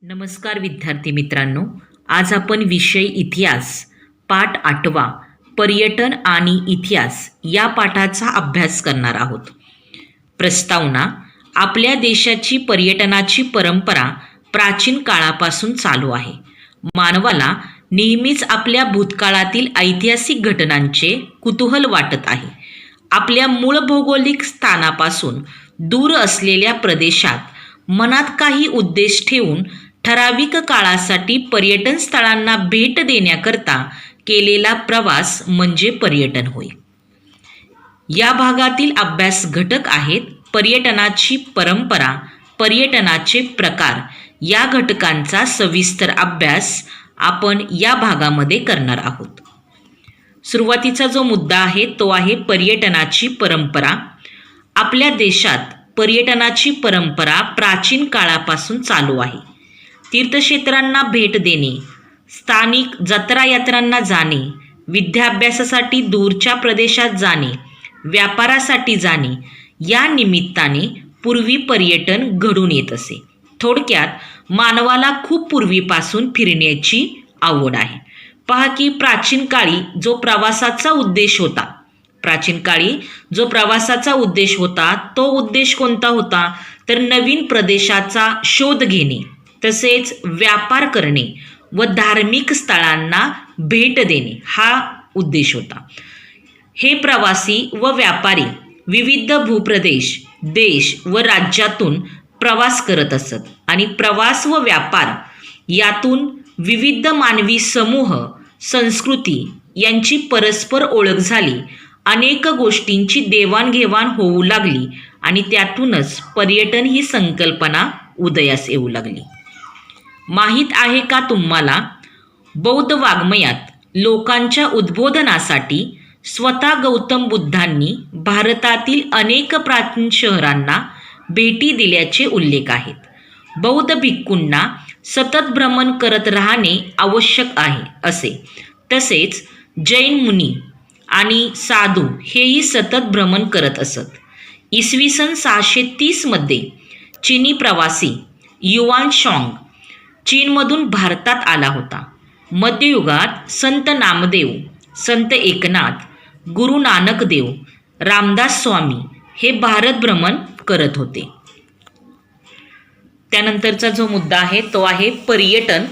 नमस्कार विद्यार्थी मित्रांनो, आज आपण विषय इतिहास पाठ 8 पर्यटन आणि इतिहास या पाठाचा अभ्यास करणार आहोत. प्रस्तावना. आपल्या देशाची पर्यटनाची परंपरा प्राचीन काळापासून चालू आहे. मानवाला नेहमीच आपल्या भूतकाळातील ऐतिहासिक घटनांचे कुतूहल वाटत आहे. आपल्या मूळ भौगोलिक स्थानापासून दूर असलेल्या प्रदेशात मनात काही उद्देश ठेवून ठराविक काळासाठी पर्यटन स्थळांना भेट देण्याकरता केलेला प्रवास म्हणजे पर्यटन होय. या भागातील अभ्यास घटक आहेत पर्यटनाची परंपरा, पर्यटनाचे प्रकार. या घटकांचा सविस्तर अभ्यास आपण या भागामध्ये करणार आहोत. सुरुवातीचा जो मुद्दा आहे तो आहे पर्यटनाची परंपरा. आपल्या देशात पर्यटनाची परंपरा प्राचीन काळापासून चालू आहे. तीर्थक्षेत्रांना भेट देणे, स्थानिक जत्रा-यात्रांना जाणे, विद्याभ्यासासाठी दूरच्या प्रदेशात जाणे, व्यापारासाठी जाणे या निमित्ताने पूर्वी पर्यटन घडून येत असे. थोडक्यात मानवाला खूप पूर्वीपासून फिरण्याची आवड आहे. पहा की प्राचीन काळी जो प्रवासाचा उद्देश होता तो उद्देश कोणता होता तर नवीन प्रदेशाचा शोध घेणे, तसेच व्यापार करणे व धार्मिक स्थळांना भेट देणे हा उद्देश होता. हे प्रवासी व व्यापारी विविध भूप्रदेश, देश व राज्यातून प्रवास करत असत आणि प्रवास व व्यापार यातून विविध मानवी समूह, संस्कृती यांची परस्पर ओळख झाली. अनेक गोष्टींची देवाणघेवाण होऊ लागली आणि त्यातूनच पर्यटन ही संकल्पना उदयास येऊ लागली. माहीत आहे का तुम्हाला, बौद्ध वाङ्मयात लोकांच्या उद्बोधनासाठी स्वतः गौतम बुद्धांनी भारतातील अनेक प्राचीन शहरांना भेटी दिल्याचे उल्लेख आहेत. बौद्ध भिक्खूंना सतत भ्रमण करत राहणे आवश्यक आहे असे, तसेच जैन मुनी आणि साधू हेही सतत भ्रमण करत असत. इसवी सन 630 मध्ये चीनी प्रवासी युआन शांग चीनमधून भारतात आला होता. मध्ययुगात संत नामदेव, संत एकनाथ, गुरु नानक देव, रामदास स्वामी हे भारत भ्रमण करत होते. त्यानंतरचा जो मुद्दा आहे तो आहे पर्यटन.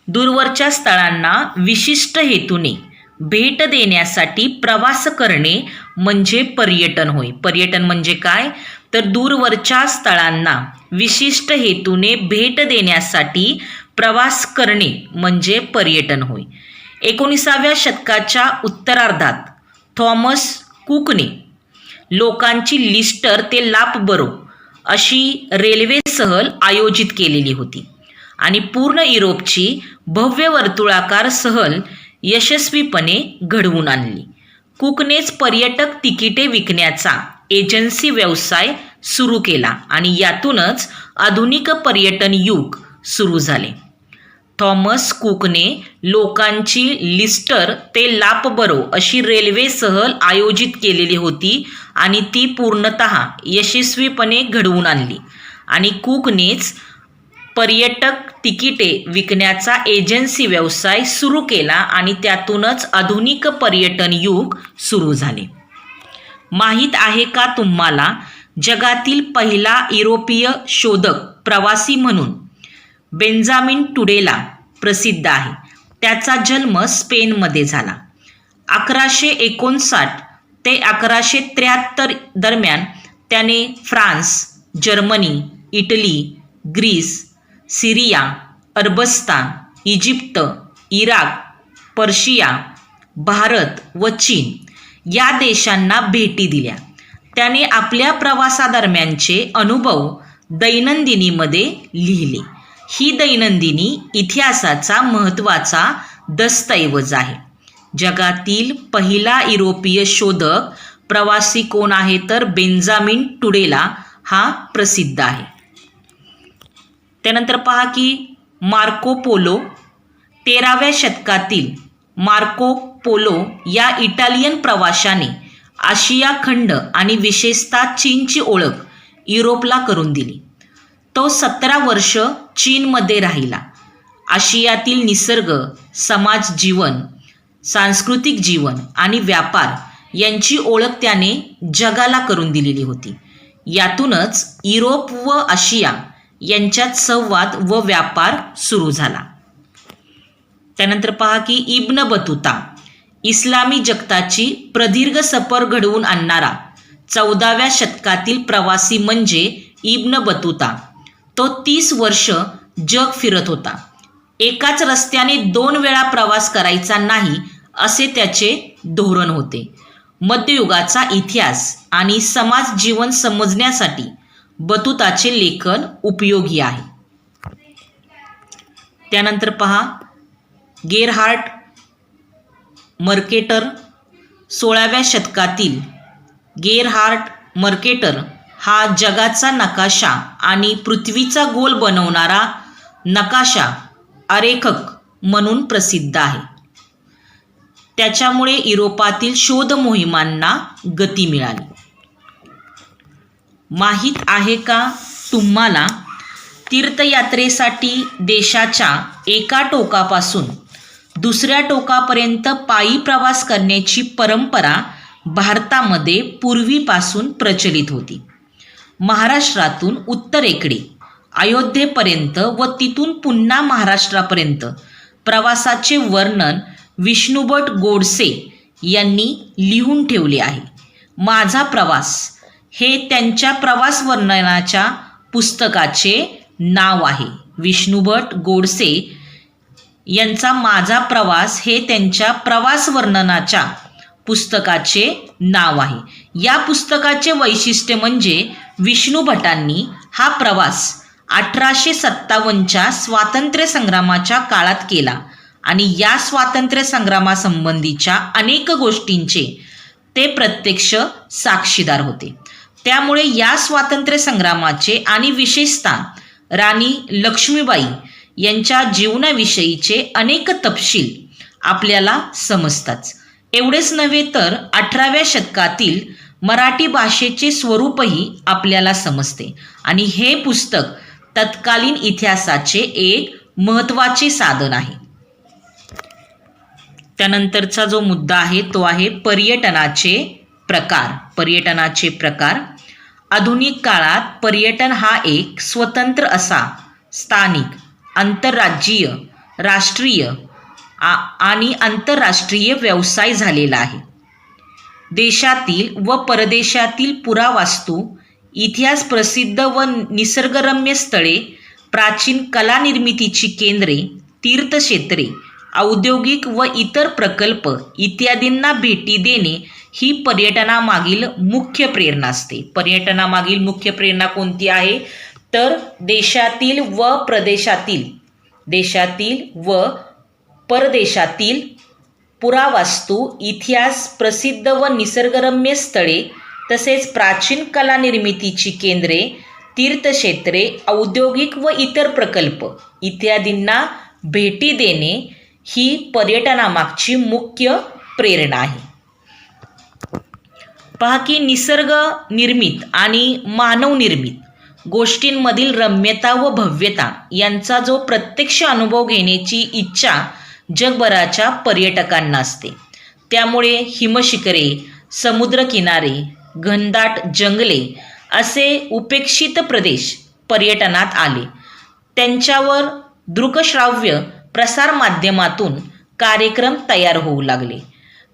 दूरवरच्या स्थळांना विशिष्ट हेतूने भेट देण्यासाठी प्रवास करणे म्हणजे पर्यटन होय. पर्यटन म्हणजे काय तर दूरवरच्या स्थळांना विशिष्ट हेतूने भेट देण्यासाठी प्रवास करणे म्हणजे पर्यटन होय. 19व्या शतकाच्या उत्तरार्धात थॉमस कुकने लोकांची लिस्टर ते लाफबरो अशी रेल्वे सहल आयोजित केलेली होती आणि पूर्ण युरोपची भव्य वर्तुळाकार सहल यशस्वीपणे घडवून आणली. कुकनेच पर्यटक तिकिटे विकण्याचा एजन्सी व्यवसाय सुरू केला आणि यातूनच आधुनिक पर्यटन युग सुरू झाले. थॉमस कुकने लोकांची लिस्टर ते लाफबरो अशी रेल्वे सहल आयोजित केलेली होती आणि ती पूर्णतः यशस्वीपणे घडवून आणली आणि कुकनेच पर्यटक तिकिटे विकण्याचा एजन्सी व्यवसाय सुरू केला आणि त्यातूनच आधुनिक पर्यटन युग सुरू झाले. माहीत आहे का तुम्हाला, जगातील पहिला युरोपीय शोधक प्रवासी म्हणून बेंजामिन टुडेला प्रसिद्ध आहे. त्याचा जन्म स्पेनमध्ये झाला. 1159 ते 1173 दरम्यान त्याने फ्रान्स, जर्मनी, इटली, ग्रीस, सिरिया, अरबस्तान, इजिप्त, इराक, पर्शिया, भारत व चीन या देशांना भेटी दिल्या. त्याने आपल्या प्रवासादरम्यानचे अनुभव दैनंदिनीमध्ये लिहिले. ही दैनंदिनी इतिहासाचा महत्त्वाचा दस्तऐवज आहे. जगातील पहिला युरोपीय शोधक प्रवासी कोण आहे तर बेंजामिन टुडेला हा प्रसिद्ध आहे. त्यानंतर पहा की मार्को पोलो. 13व्या शतकातील मार्को पोलो या इटालियन प्रवाशाने आशिया खंड आणि विशेषतः चीनची ओळख युरोपला करून दिली. तो 17 वर्ष चीनमध्ये राहिला. आशियातील निसर्ग, समाज जीवन, सांस्कृतिक जीवन आणि व्यापार यांची ओळख त्याने जगाला करून दिलेली होती. यातूनच युरोप व आशिया यांच्यात संवाद व व्यापार सुरू झाला. त्यानंतर पहा की इब्न बतूता इस्लामी जगताची प्रदीर्घ सफर घडवून आणणारा 14व्या शतकातील प्रवासी म्हणजे इब्न बतूता. तो 30 वर्ष जग फिरत होता. एकाच रस्त्याने 2 वेळा प्रवास करायचा नाही असे त्याचे धोरण होते. मध्ययुगाचा इतिहास आणि समाज जीवन समजण्यासाठी बतूताचे लेखन उपयोगी आहे. त्यानंतर पहा गेरहार्ड मर्केटर. 16व्या शतकातील गेरहार्ड मर्केटर हा जगाचा नकाशा आणि पृथ्वीचा गोल बनवणारा नकाशा आरेखक म्हणून प्रसिद्ध आहे. त्याच्यामुळे युरोपातील शोध मोहिमांना गती मिळाली. माहीत आहे का तुम्हाला, तीर्थयात्रेसाठी देशाच्या एका टोकापासून दुसऱ्या टोकापर्यंत पायी प्रवास करण्याची परंपरा भारतामध्ये पूर्वीपासून प्रचलित होती. महाराष्ट्रातून उत्तरेकडे अयोध्येपर्यंत व तिथून पुन्हा महाराष्ट्रापर्यंत प्रवासाचे वर्णन विष्णुभट गोडसे यांनी लिहून ठेवले आहे. माझा प्रवास हे त्यांच्या प्रवास वर्णनाच्या पुस्तकाचे नाव आहे. विष्णुभट गोडसे यांचा माझा प्रवास हे त्यांच्या प्रवास वर्णनाच्या पुस्तकाचे नाव आहे. या पुस्तकाचे वैशिष्ट्य म्हणजे विष्णू भटांनी हा प्रवास 1857च्या स्वातंत्र्य संग्रामाच्या काळात केला आणि या स्वातंत्र्य संग्रामासंबंधीच्या अनेक गोष्टींचे ते प्रत्यक्ष साक्षीदार होते. त्यामुळे या स्वातंत्र्य संग्रामाचे आणि विशेषतः राणी लक्ष्मीबाई यांच्या जीवनाविषयीचे अनेक तपशील आपल्याला समजतात. एवढेच नव्हे तर 18व्या शतकातील मराठी भाषेचे स्वरूपही आपल्याला समजते आणि हे पुस्तक तत्कालीन इतिहासाचे एक महत्त्वाचे साधन आहे. त्यानंतरचा जो मुद्दा आहे तो आहे पर्यटनाचे प्रकार. पर्यटनाचे प्रकार. आधुनिक काळात पर्यटन हा एक स्वतंत्र असा स्थानिक, आंतरराज्यीय, राष्ट्रीय आणि आंतरराष्ट्रीय व्यवसाय झालेला आहे. देशातील व परदेशातील पुरावस्तू, इतिहास प्रसिद्ध व निसर्गरम्य स्थळे, प्राचीन कला निर्मितीची केंद्रे, तीर्थक्षेत्रे, औद्योगिक व इतर प्रकल्प इत्यादींना भेटी देणे ही पर्यटनामागील मुख्य प्रेरणा असते. पर्यटनामागील मुख्य प्रेरणा कोणती आहे तर देशातील व परदेशातील पुरावस्तू, इतिहास प्रसिद्ध व निसर्गरम्य स्थळे तसेच प्राचीन कला निर्मितीची केंद्रे, तीर्थक्षेत्रे, औद्योगिक व इतर प्रकल्प इत्यादींना भेटी देणे ही पर्यटनामागची मुख्य प्रेरणा आहे. पहा की निसर्ग निर्मित आणि मानव निर्मित गोष्टींमधील रम्यता व भव्यता यांचा जो प्रत्यक्ष अनुभव घेण्याची इच्छा जगभराच्या पर्यटकांना असते. त्यामुळे हिमशिखरे, समुद्रकिनारे, घनदाट जंगले असे उपेक्षित प्रदेश पर्यटनात आले. त्यांच्यावर दृकश्राव्य प्रसारमाध्यमातून कार्यक्रम तयार होऊ लागले.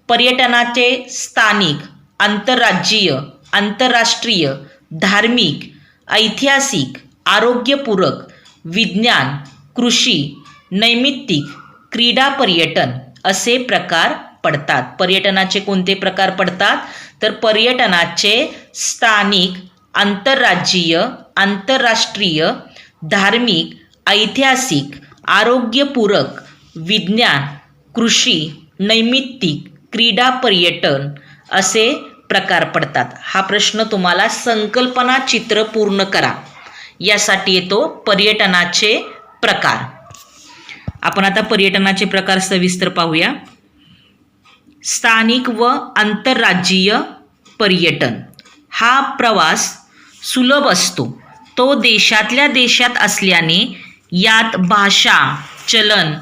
पर्यटनाचे स्थानिक, आंतरराज्यीय, आंतरराष्ट्रीय, धार्मिक, ऐतिहासिक, आरोग्यपूरक, विज्ञान, कृषी, नैमित्तिक, क्रीडा पर्यटन असे प्रकार पडतात. पर्यटनाचे कोणते प्रकार पडतात तर पर्यटनाचे स्थानिक, आंतरराज्यीय, आंतरराष्ट्रीय, धार्मिक, ऐतिहासिक, आरोग्यपूरक, विज्ञान, कृषी, नैमित्तिक, क्रीडा पर्यटन असे प्रकार पडतात. हा प्रश्न तुम्हाला संकल्पना चित्र पूर्ण करा यासाठी येतो. पर्यटनाचे प्रकार. आपण आता पर्यटनाचे प्रकार सविस्तर पाहूया. स्थानिक व आंतरराज्यीय पर्यटन. हा प्रवास सुलभ असतो. तो देशातल्या देशात असल्याने यात भाषा, चलन,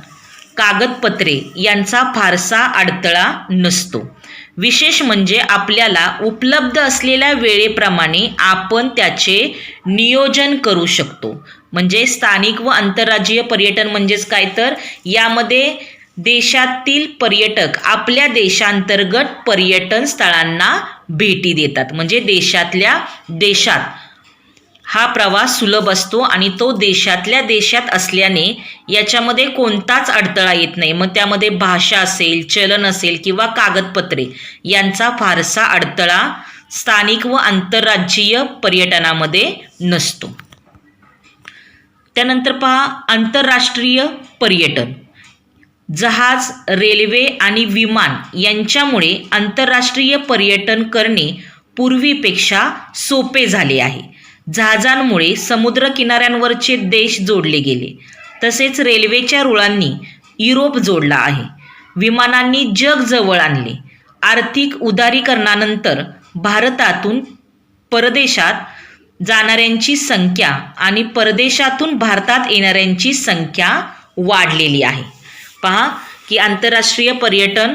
कागदपत्रे यांचा फारसा अडथळा नसतो. विशेष म्हणजे आपल्याला उपलब्ध असलेल्या वेळेप्रमाणे आपण त्याचे नियोजन करू शकतो. म्हणजे स्थानिक व आंतरराज्यीय पर्यटन म्हणजेच काय तर यामध्ये देशातील पर्यटक आपल्या देशांतर्गत पर्यटन स्थळांना भेटी देतात. म्हणजे देशातल्या देशात हा प्रवास सुलभ असतो आणि तो देशातल्या देशात असल्याने याच्यामध्ये कोणताच अडथळा येत नाही. मग त्यामध्ये भाषा असेल, चलन असेल किंवा कागदपत्रे यांचा फारसा अडथळा स्थानिक व आंतरराज्यीय पर्यटनामध्ये नसतो. त्यानंतर पहा आंतरराष्ट्रीय पर्यटन. जहाज, रेल्वे आणि विमान यांच्यामुळे आंतरराष्ट्रीय पर्यटन करणे पूर्वीपेक्षा सोपे झाले आहे. जहाजांमुळे समुद्र किनाऱ्यांवरचे देश जोडले गेले. तसेच रेल्वेच्या रुळांनी युरोप जोडला आहे. विमानांनी जग जवळ आणले. आर्थिक उदारीकरणानंतर भारतातून परदेशात जाणाऱ्यांची संख्या आणि परदेशातून भारतात येणाऱ्यांची संख्या वाढलेली आहे. पहा की आंतरराष्ट्रीय पर्यटन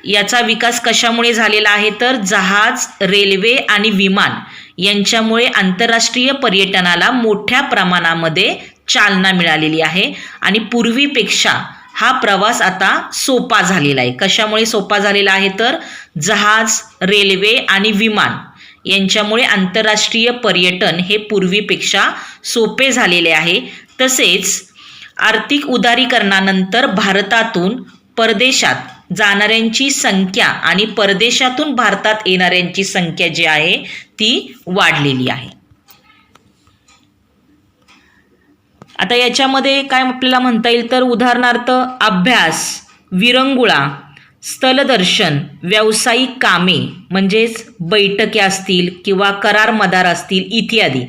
याचा विकास कशामुळे झालेला आहे तर जहाज, रेल्वे आणि विमान यांच्यामुळे आंतरराष्ट्रीय पर्यटनाला मोठ्या प्रमाणामध्ये चालना मिळालेली आहे आणि पूर्वीपेक्षा हा प्रवास आता सोपा झालेला आहे. कशामुळे सोपा झालेला आहे तर जहाज, रेल्वे आणि विमान यांच्यामुळे आंतरराष्ट्रीय पर्यटन हे पूर्वीपेक्षा सोपे झालेले आहे. तसेच आर्थिक उदारीकरणानंतर भारतातून परदेशात जाणाऱ्यांची संख्या आणि परदेशातून भारतात येणाऱ्यांची संख्या जी आहे ती वाढलेली आहे. आता याच्यामध्ये काय आपल्याला म्हणता येईल तर उदाहरणार्थ अभ्यास, विरंगुळा, स्थलदर्शन, व्यावसायिक कामे म्हणजेच बैठके असतील किंवा करार मदार असतील इत्यादी,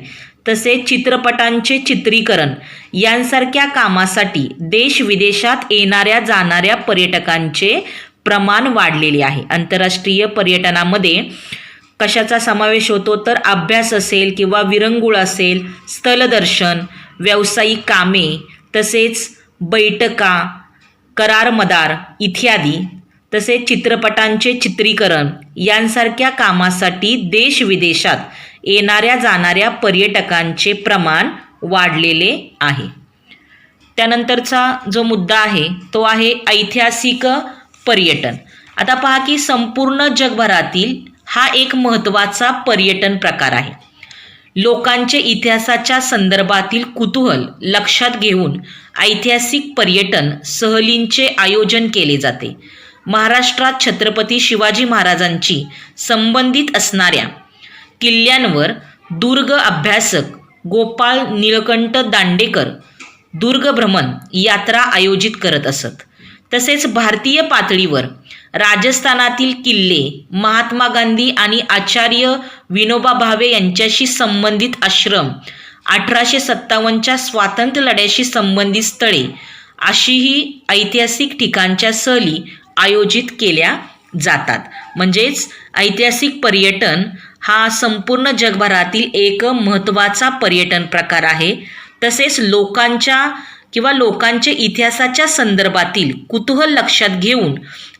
तसेच चित्रपटांचे चित्रीकरण यांसारख्या कामासाठी देश विदेशात येणाऱ्या जाणाऱ्या पर्यटकांचे प्रमाण वाढलेले आहे. आंतरराष्ट्रीय पर्यटनामध्ये कशाचा समावेश होतो तर अभ्यास असेल किंवा विरंगुळ असेल, स्थलदर्शन, व्यावसायिक कामे, तसेच बैठका, करार मदार इत्यादी, तसेच चित्रपटांचे चित्रीकरण यांसारख्या कामासाठी देश विदेशात येणाऱ्या जाणाऱ्या पर्यटकांचे प्रमाण वाढलेले आहे. त्यानंतरचा जो मुद्दा आहे तो आहे ऐतिहासिक पर्यटन. आता पहा की संपूर्ण जगभरातील हा एक महत्त्वाचा पर्यटन प्रकार आहे. लोकांचे इतिहासाच्या संदर्भातील कुतूहल लक्षात घेऊन ऐतिहासिक पर्यटन सहलींचे आयोजन केले जाते. महाराष्ट्रात छत्रपती शिवाजी महाराजांची संबंधित असणाऱ्या किल्ल्यांवर दुर्ग अभ्यासक गोपाळ निळकंठ दांडेकर दुर्ग भ्रमण यात्रा आयोजित करत असत. तसेच भारतीय पातळीवर राजस्थानातील किल्ले, महात्मा गांधी आणि आचार्य विनोबा भावे यांच्याशी संबंधित आश्रम, 1857च्या स्वातंत्र्य लढ्याशी संबंधित स्थळे अशीही ऐतिहासिक ठिकाणच्या सहली आयोजित केल्या जातात. म्हणजेच ऐतिहासिक पर्यटन हा संपूर्ण जगभरातील एक महत्त्वाचा पर्यटन प्रकार आहे. तसेच लोकांच्या इतिहासाच्या संदर्भातील कुतूहल लक्षात घेऊन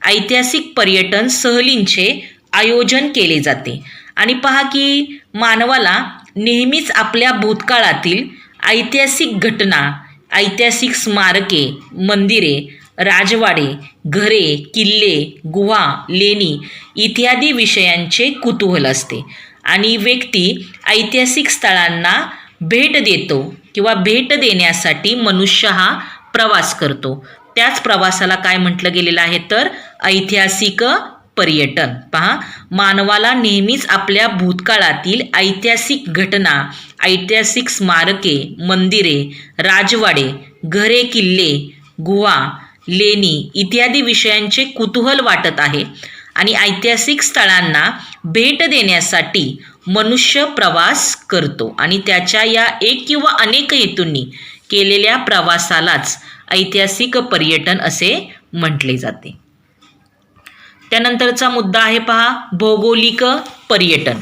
ऐतिहासिक पर्यटन सहलींचे आयोजन केले जाते. आणि पहा की मानवाला नेहमीच आपल्या भूतकाळातील ऐतिहासिक घटना, ऐतिहासिक स्मारके, मंदिरे, राजवाडे, घरे, किल्ले, गुहा, लेणी इत्यादी विषयांचे कुतूहल असते आणि व्यक्ती ऐतिहासिक स्थळांना भेट देतो किंवा भेट देण्यासाठी मनुष्य हा प्रवास करतो. त्याच प्रवासाला काय म्हटलं गेलेलं आहे तर ऐतिहासिक पर्यटन. पहा मानवाला नेहमीच आपल्या भूतकाळातील ऐतिहासिक घटना, ऐतिहासिक स्मारके, मंदिरे, राजवाडे, घरे, किल्ले, गुहा, लेणी इत्यादी विषयांचे कुतूहल वाटत आहे आणि ऐतिहासिक स्थळांना भेट देण्यासाठी मनुष्य प्रवास करतो आणि त्याच्या या एक किंवा अनेक हेतूंनी केलेल्या प्रवासालाच ऐतिहासिक पर्यटन असे म्हटले जाते. त्यानंतरचा मुद्दा आहे पहा भौगोलिक पर्यटन.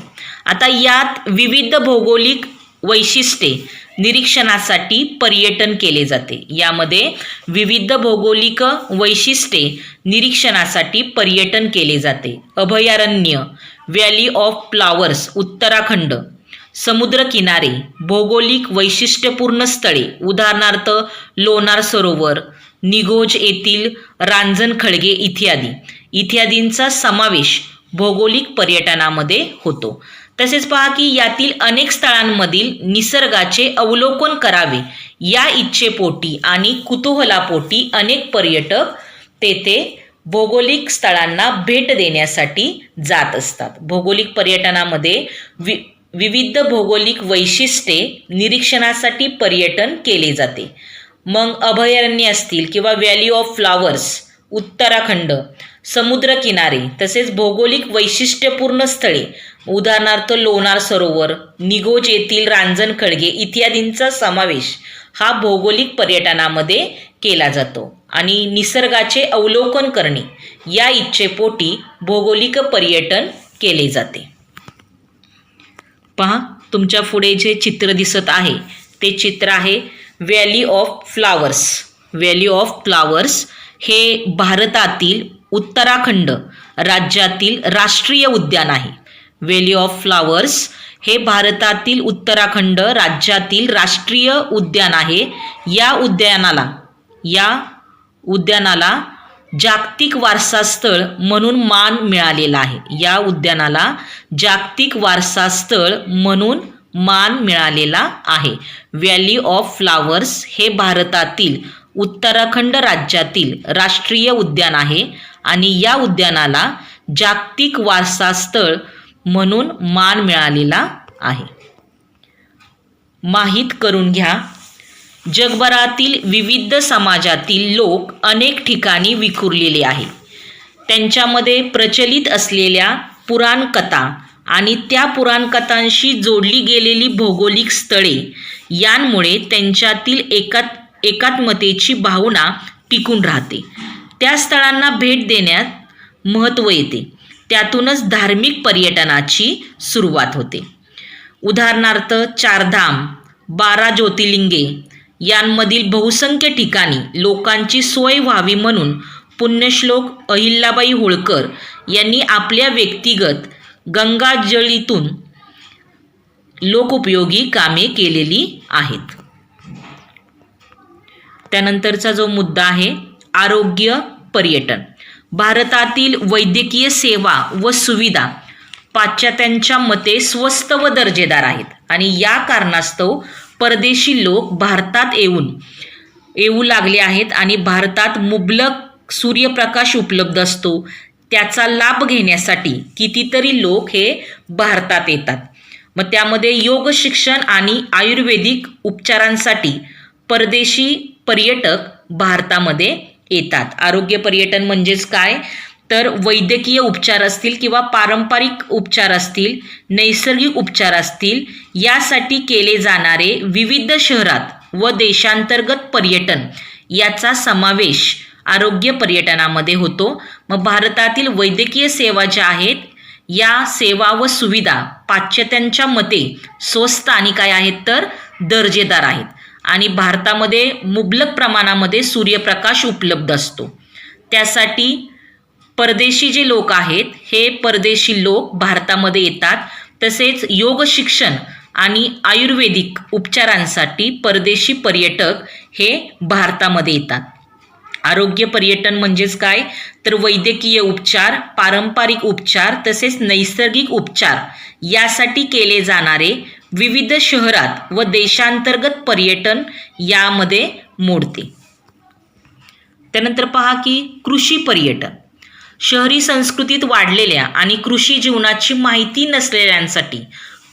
आता यात विविध भौगोलिक वैशिष्ट्ये निरीक्षणासाठी पर्यटन केले जाते. यामध्ये विविध भौगोलिक वैशिष्ट्ये निरीक्षणासाठी पर्यटन केले जाते. अभयारण्य, व्हॅली ऑफ फ्लॉवर्स उत्तराखंड, समुद्रकिनारे, भौगोलिक वैशिष्ट्यपूर्ण स्थळे उदाहरणार्थ लोणार सरोवर, निघोज येथील रांजणखळगे इत्यादींचा समावेश भौगोलिक पर्यटनामध्ये होतो. तसेच पहा की यातील अनेक स्थळांमधील निसर्गाचे अवलोकन करावे या इच्छेपोटी आणि कुतूहलापोटी अनेक पर्यटक तेथे भौगोलिक स्थळांना भेट देण्यासाठी जात असतात. भौगोलिक पर्यटनामध्ये विविध भौगोलिक वैशिष्ट्ये निरीक्षणासाठी पर्यटन केले जाते. मग अभयारण्य असतील किंवा व्हॅली ऑफ फ्लॉवर्स उत्तराखंड, समुद्रकिनारे तसेच भौगोलिक वैशिष्ट्यपूर्ण स्थळे उदाहरणार्थ लोणार सरोवर, निघोज येथील रांजणखळगे इत्यादींचा समावेश हा भौगोलिक पर्यटनामध्ये केला जातो. आणि निसर्गाचे अवलोकन करणे या इच्छेपोटी भौगोलिक पर्यटन केले जाते. पहा तुमच्या पुढे जे चित्र दिसत आहे ते चित्र आहे valley of flowers. Valley of flowers हे भारतातील उत्तराखंड राज्यातील राष्ट्रीय उद्यान आहे. व्हॅली ऑफ फ्लॉवर्स हे भारतातील उत्तराखंड राज्यातील राष्ट्रीय उद्यान आहे. या उद्यानाला जागतिक वारसा स्थळ म्हणून मान मिळालेला आहे. या उद्यानाला जागतिक वारसा स्थळ म्हणून मान मिळालेला आहे. व्हॅली ऑफ फ्लॉवर्स हे भारतातील उत्तराखंड राज्यातील राष्ट्रीय उद्यान आहे आणि या उद्यानाला जागतिक वारसा स्थळ म्हणून मान मिळालेला आहे. माहीत करून घ्या. जगभरातील विविध समाजातील लोक अनेक ठिकाणी विखुरलेले आहेत. त्यांच्यामध्ये प्रचलित असलेल्या पुराणकथा आणि त्या पुराणकथांशी जोडली गेलेली भौगोलिक स्थळे यांमुळे त्यांच्यातील एकात्मतेची भावना टिकून राहते. त्या स्थळांना भेट देण्यात महत्त्व येते. त्यातूनच धार्मिक पर्यटनाची सुरुवात होते. उदाहरणार्थ चारधाम, 12 ज्योतिर्लिंगे यांमधील बहुसंख्य ठिकाणी लोकांची सोय व्हावी म्हणून पुण्यश्लोक अहिल्याबाई होळकर यांनी आपल्या व्यक्तिगत गंगाजळीतून लोकोपयोगी कामे केलेली आहेत. त्यानंतरचा जो मुद्दा आहे आरोग्य पर्यटन. भारतातील वैद्यकीय सेवा व सुविधा पाश्चात्यांच्या मते स्वस्त व दर्जेदार आहेत आणि या कारणास्तव परदेशी लोक भारतात येऊ लागले आहेत आणि भारतात मुबलक सूर्यप्रकाश उपलब्ध असतो. त्याचा लाभ घेण्यासाठी कितीतरी लोक हे भारतात येतात. मग त्यामध्ये योग शिक्षण आणि आयुर्वेदिक उपचारांसाठी परदेशी पर्यटक भारतामध्ये येतात. आरोग्य पर्यटन म्हणजेच काय तर वैद्यकीय उपचार असतील किंवा पारंपरिक उपचार असतील, नैसर्गिक उपचार असतील यासाठी केले जाणारे विविध शहरात व देशांतर्गत पर्यटन याचा समावेश आरोग्य पर्यटनामध्ये होतो. मग भारतातील वैद्यकीय सेवा ज्या आहेत या सेवा व सुविधा पाश्चात्यांच्या मते स्वस्त आणि काय आहेत तर दर्जेदार आहेत आणि भारतामध्ये मुबलक प्रमाणामध्ये सूर्यप्रकाश उपलब्ध असतो. त्यासाठी परदेशी जे लोक आहेत हे परदेशी लोक भारतामध्ये येतात. तसेच योग शिक्षण आणि आयुर्वेदिक उपचारांसाठी परदेशी पर्यटक हे भारतामध्ये येतात. आरोग्य पर्यटन म्हणजेच काय तर वैद्यकीय उपचार, पारंपरिक उपचार तसेच नैसर्गिक उपचार यासाठी केले जाणारे विविध शहरात व देशांतर्गत पर्यटन यामध्ये मोडते. त्यानंतर पहा की कृषी पर्यटन. शहरी संस्कृतीत वाढलेल्या आणि कृषी जीवनाची माहिती नसलेल्यांसाठी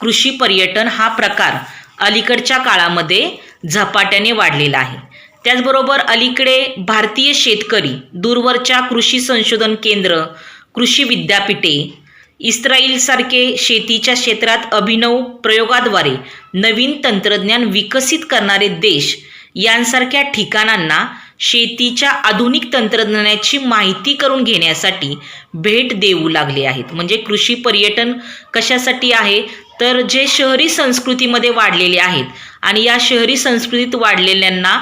कृषी पर्यटन हा प्रकार अलीकडच्या काळामध्ये झपाट्याने वाढलेला आहे. त्याचबरोबर अलीकडे भारतीय शेतकरी दूरवरच्या कृषी संशोधन केंद्र, कृषी विद्यापीठे, इस्रायलसारखे शेतीच्या क्षेत्रात अभिनव प्रयोगाद्वारे नवीन तंत्रज्ञान विकसित करणारे देश यांसारख्या ठिकाणांना शेतीच्या आधुनिक तंत्रज्ञानाची माहिती करून घेण्यासाठी भेट देऊ लागले आहेत. म्हणजे कृषी पर्यटन कशासाठी आहे तर जे शहरी संस्कृतीमध्ये वाढलेले आहेत आणि या शहरी संस्कृतीत वाढलेल्यांना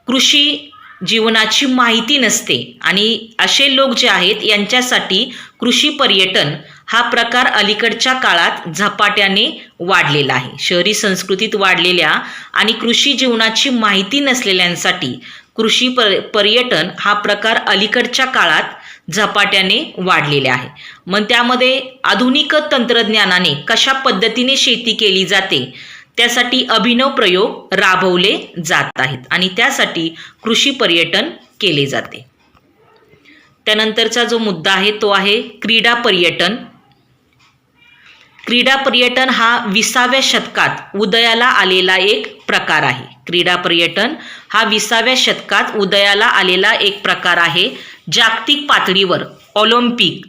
कृषी जीवनाची माहिती नसते आणि असे लोक जे आहेत यांच्यासाठी कृषी पर्यटन हा प्रकार अलीकडच्या काळात झपाट्याने वाढलेला आहे. शहरी संस्कृतीत वाढलेल्या आणि कृषी जीवनाची माहिती नसलेल्यांसाठी कृषी पर्यटन हा प्रकार अलीकडच्या काळात झपाट्याने वाढलेले आहे. मग त्यामध्ये आधुनिक तंत्रज्ञानाने कशा पद्धतीने शेती केली जाते त्यासाठी अभिनव प्रयोग राबवले जात आहेत आणि त्यासाठी कृषी पर्यटन केले जाते. त्यानंतरचा जो मुद्दा आहे तो आहे क्रीडा पर्यटन. क्रीडा पर्यटन हा 20व्या शतकात उदयाला आलेला एक प्रकार आहे. क्रीडा पर्यटन हा 20व्या शतकात उदयाला आलेला एक प्रकार आहे. जागतिक पातळीवर ऑलिम्पिक,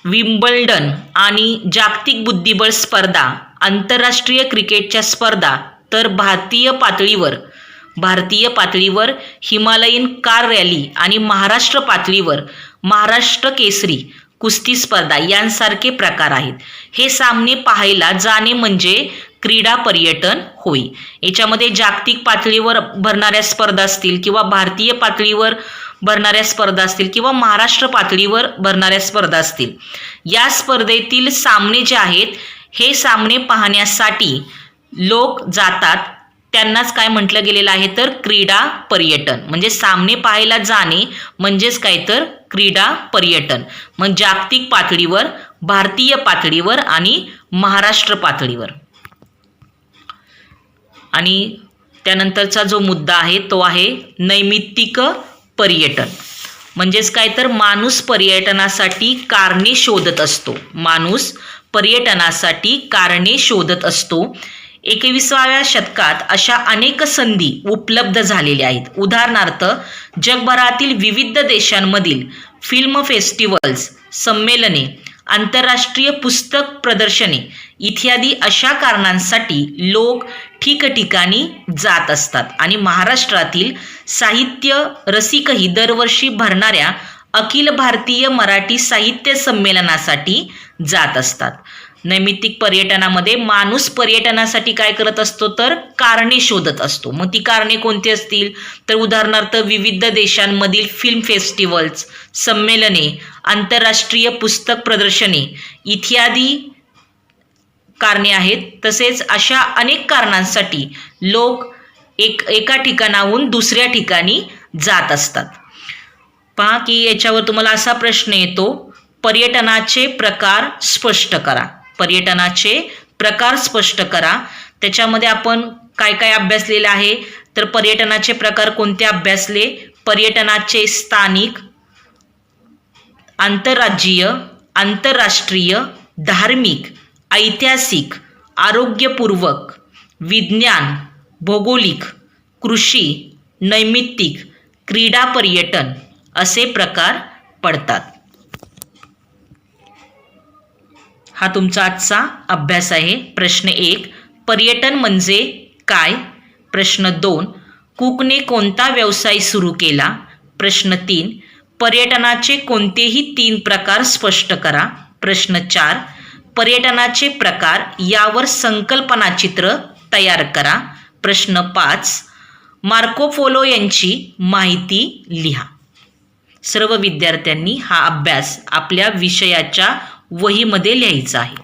विम्बल्डन आणि जागतिक बुद्धिबळ स्पर्धा, आंतरराष्ट्रीय क्रिकेटच्या स्पर्धा, तर भारतीय पातळीवर हिमालयीन कार रॅली आणि महाराष्ट्र पातळीवर महाराष्ट्र केसरी कुस्ती स्पर्धा यांसारखे प्रकार आहेत. हे सामने पाहायला जाणे म्हणजे क्रीडा पर्यटन होय. याच्यामध्ये जागतिक पातळीवर भरणाऱ्या स्पर्धा असतील किंवा भारतीय पातळीवर भरणाऱ्या स्पर्धा असतील किंवा महाराष्ट्र पातळीवर भरणाऱ्या स्पर्धा असतील, या स्पर्धेतील सामने जे आहेत हे सामने पाहण्यासाठी लोक जातात. त्यांनाच काय म्हटलं गेलेलं आहे तर क्रीडा पर्यटन. म्हणजे सामने पाहायला जाणे म्हणजेच काय तर क्रीडा पर्यटन. मग जागतिक पातळीवर, भारतीय पातळीवर आणि महाराष्ट्र पातळीवर. आणि त्यानंतरचा जो मुद्दा आहे तो आहे नैमित्तिक पर्यटन. म्हणजेच काय तर माणूस पर्यटनासाठी कारणे शोधत असतो. माणूस पर्यटनासाठी कारणे शोधत असतो. 21व्या शतकात अशा अनेक संधी उपलब्ध झालेल्या आहेत. उदाहरणार्थ जगभरातील विविध देशांमधील फिल्म फेस्टिवल्स, संमेलने, आंतरराष्ट्रीय पुस्तक प्रदर्शने इत्यादी अशा कारणांसाठी लोक ठिकठिकाणी जात असतात आणि महाराष्ट्रातील साहित्य रसिकही दरवर्षी भरणाऱ्या अखिल भारतीय मराठी साहित्य संमेलनासाठी जात असतात. नैमित्तिक पर्यटनामध्ये माणूस पर्यटनासाठी काय करत असतो तर कारणे शोधत असतो. मग ती कारणे कोणती असतील तर उदाहरणार्थ विविध देशांमधील फिल्म फेस्टिवल्स, संमेलने, आंतरराष्ट्रीय पुस्तक प्रदर्शने इत्यादी कारणे आहेत. तसेच अशा अनेक कारणांसाठी लोक एका ठिकाणाहून दुसऱ्या ठिकाणी जात असतात. पहा की याच्यावर तुम्हाला असा प्रश्न येतो, पर्यटनाचे प्रकार स्पष्ट करा. पर्यटनाचे प्रकार स्पष्ट करा. त्याच्यामध्ये आपण काय काय अभ्यासलेले आहे तर पर्यटनाचे प्रकार कोणते अभ्यासले? पर्यटनाचे स्थानिक, आंतरराज्यीय, आंतरराष्ट्रीय, धार्मिक, ऐतिहासिक, आरोग्यपूर्वक, विज्ञान, भौगोलिक, कृषी, नैमित्तिक, क्रीडा पर्यटन असे प्रकार पडतात. हा तुमचा आजचा अभ्यास आहे. प्रश्न 1, पर्यटन म्हणजे काय? प्रश्न 2, कुकने कोणता व्यवसाय सुरू केला? प्रश्न 3, पर्यटनाचे कोणतेही 3 प्रकार स्पष्ट करा. प्रश्न 4, पर्यटनाचे प्रकार यावर संकल्पनाचित्र तयार करा. प्रश्न 5, मार्को पोलो यांची माहिती लिहा. सर्व विद्यार्थ्यांनी हा अभ्यास आपल्या विषयाच्या वहीमध्ये लिहायचा आहे.